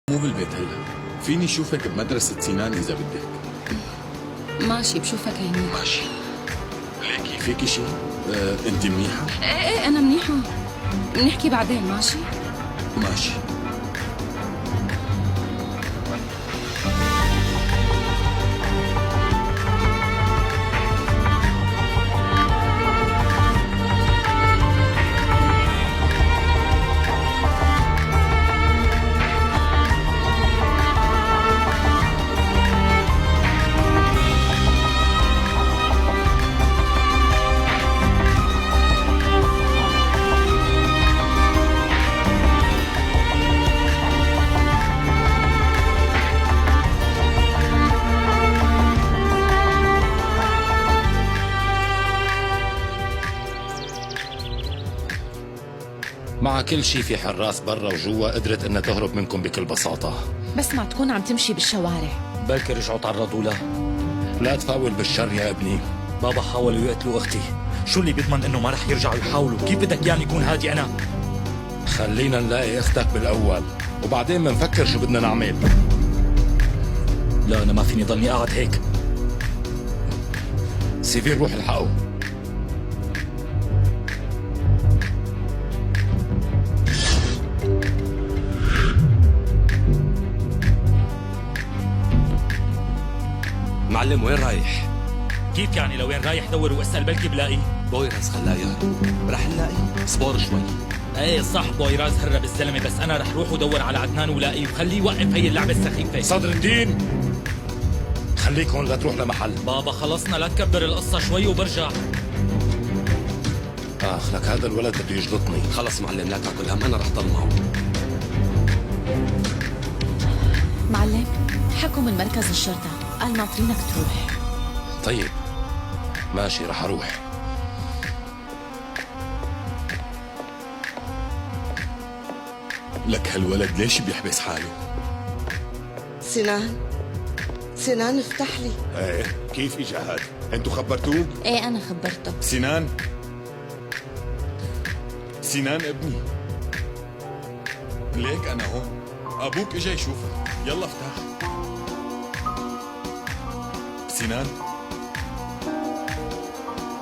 مو بالبيت هلا. فيني شوفك بمدرسة سنان إذا بدك. ماشي بشوفك هيني. ماشي. ليكي فيكي شيء؟ أنت منيحة؟ ايه أنا منيحة. بنحكي بعدين ماشي؟ ماشي. مع كل شي في حراس برا وجوا قدرت انها تهرب منكم بكل بساطة. بس ما تكون عم تمشي بالشوارع. بلكي رجعوا تعرضوا لها. لا تفاول بالشر يا ابني. بابا حاولوا يقتلوا اختي، شو اللي بيضمن انه ما رح يرجعوا يحاولوا؟ كيف بدك يعني يكون هادي انا؟ خلينا نلاقي اختك بالاول وبعدين بنفكر شو بدنا نعمل. لا انا ما فيني ضلني قاعد هيك. سيفير روح الحقه. معلم وين رايح؟ كيف يعني لوين رايح دور واسال بلكي بلاقي؟ بويراز خلاه يهرب، رح نلاقيه، اصبر شوي. ايه صح بويراز هرب الزلمه، بس انا رح روح ودور على عدنان ولاقيه وخليه يوقف هي اللعبه السخيفه. صدر الدين خليك هون لا تروح لمحل. بابا خلصنا لا تكبر القصه شوي وبرجع. اخ لك هذا الولد بده يجلطني. خلص معلم لا تاكل هم، انا رح ضل معه. معلم حكوا من مركز الشرطة قال ناطرينك تروح. طيب ماشي رح اروح. لك هالولد ليش بيحبس حاله؟ سنان افتح لي. ايه كيف اجى هاد؟ انتو خبرتوه؟ ايه انا خبرته. سنان ابني، ليك أنا هون. أبوك إجا يشوفك، يلا افتح.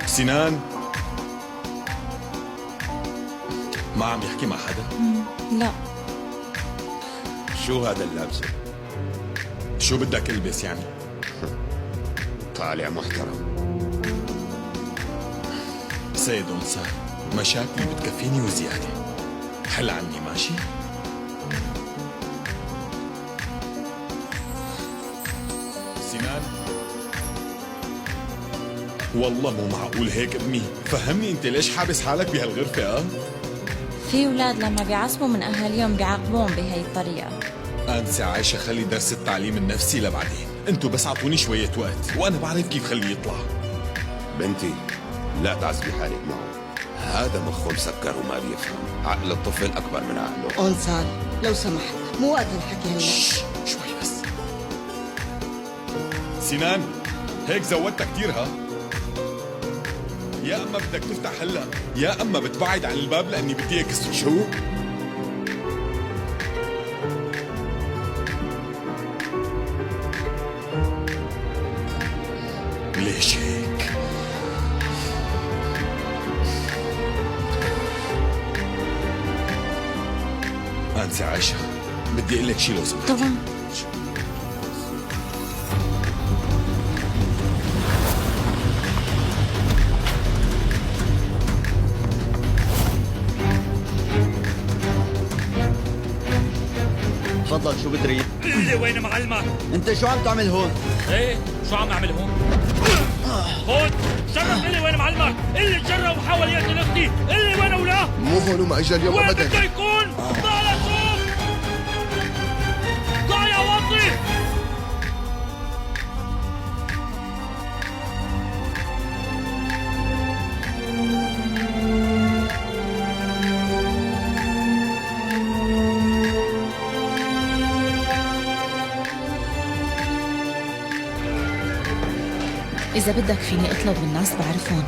سنان ما عم يحكي مع حدا؟ لا. شو هذا اللابسه؟ شو بدك البس يعني؟ طالع محترم. سيد أنثى، مشاكلي بتكفيني وزيادة. حل عني ماشي؟ سنان والله مو معقول هيك ابني. فهمني انت ليش حابس حالك بهالغرفة؟ في اولاد لما بيعصبوا من اهاليهم بيعاقبوهم بهي الطريقة. أنسة عايشة، خلي درس التعليم النفسي لبعدين. انتوا بس اعطوني شوية وقت وانا بعرف كيف خليه يطلع. بنتي لا تعذبي حالك معه، هذا مخه مسكر وما بيفهم. عقل الطفل اكبر من عقله. أنصار لو سمحت مو وقت الحكي هلا. شوي بس. سنان هيك زودتها كتير ها؟ يا اما بدك تفتح هلا يا اما بتبعد عن الباب لاني بدي اكسره. شو؟ ليش هيك؟ أنسة عايشة، بدي أقول لك شي لو سمحت. طبعا. تفضل شو بتريد؟ اللي وين معلمك؟ انت شو عم تعمل هون؟ ايه شو عم نعمل هون؟ هون جرب اللي وين معلمك؟ اللي جرب وحاول يقتل اختي، اللي وين ولا؟ مو هون وما اجى اليوم وين ابدا. بده يكون؟ طلع لشوف! طلع يا وطي! إذا بدك فيني أطلب من ناس بعرفهم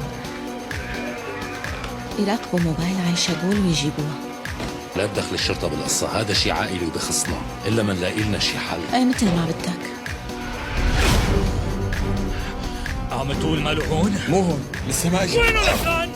يراقبوا موبايل عايشة جول ويجيبوها. لا تدخل الشرطة بالقصة، هذا شيء عائلي وبخصنا، إلا ما نلاقي لنا شي حل. ايه مثل ما بدك. عم تقول ماله هون؟ مو هون، لسه ما اجى. وينه لسان؟